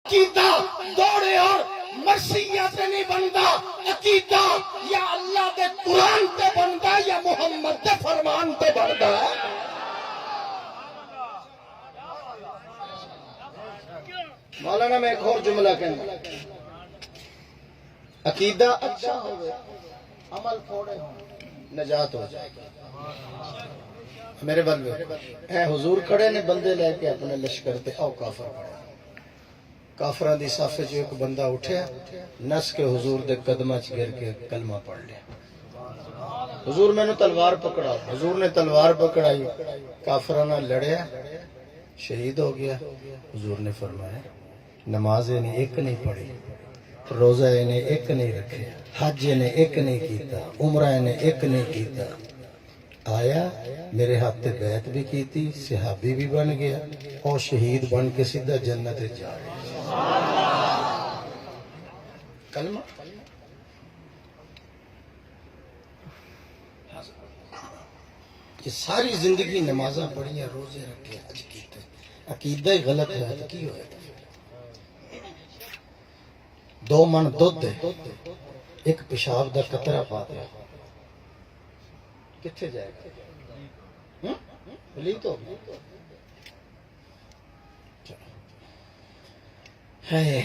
عقیدہ دوڑے اور مرثیہ سے نہیں بنتا، عقیدہ یا اللہ دے قرآن تے بنتا یا محمد دے فرمان تے بنتا ہے۔ مولانا میں ایک اور جملہ کہنا، عقیدہ اچھا ہوئے عمل تھوڑے ہوں نجات ہو جائے گی۔ میرے بندے اے حضور کھڑے نے بندے لے کے اپنے لشکر تے او کافر پڑے، کافران دی صافے جو ایک بندہ اٹھے نس کے حضور دے قدمہ چ گر کے کلمہ پڑھ لیا۔ حضور میں نے تلوار پکڑا، حضور نے تلوار پکڑائی، کافرانہ لڑیا، شہید ہو گیا۔ حضور نے فرمایا نماز انہیں ایک نہیں پڑھی، روزہ انہیں ایک نہیں رکھے، حج انہیں ایک نہیں کیتا، عمرہ انہیں ایک نہیں کیتا، آیا میرے ہاتھ تے بیعت بھی کیتی، صحابی بھی بن گیا اور شہید بن کے سیدھا جنت جا رہے۔ کلمہ کہ ساری زندگی نمازاں پڑھیں، روزے رکھے، حج کیتے، عقیدہ ہی غلط ہے تو کی ہوئے؟ 2 من دودھ دے ایک پیشاب دا قطرہ پا دیا کتھے جائے گا؟ پلیت ہو ہے۔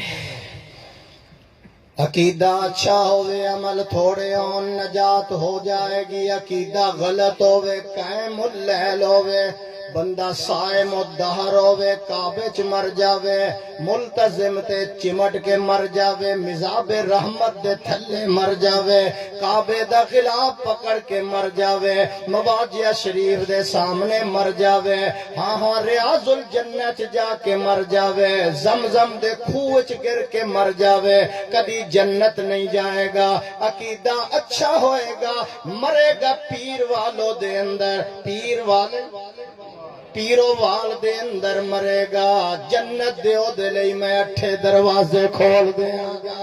عقیدہ اچھا ہوئے عمل تھوڑے ہون نجات ہو جائے گی، عقیدہ غلط ہوئے قائم اللیل ہوئے بندہ صائم الدہر ہوئے کعبے چ مر جاوے، ملتزم تے چمٹ کے مر جاوے، مزاب رحمت دے تھلے مر جاوے، کعبے دا خلاف پکڑ کے مر جاوے، مواجہ شریف دے سامنے مر جاوے، ہاں ریاض الجنت جا کے مر جاوے، زمزم دے کھوہ چ گر کے مر جاوے، کبھی جنت نہیں جائے گا۔ عقیدہ اچھا ہوئے گا مرے گا پیر والو دے اندر، پیرو وال دے اندر مرے گا، جنت دیو دے لئی میں 8 دروازے کھول دیاں گا۔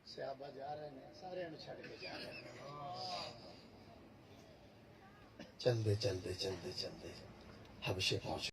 صحابہ جا رہے ہیں، سارے انہوں چھڑ کے جا رہے ہیں، چل دے حبشے پہنچ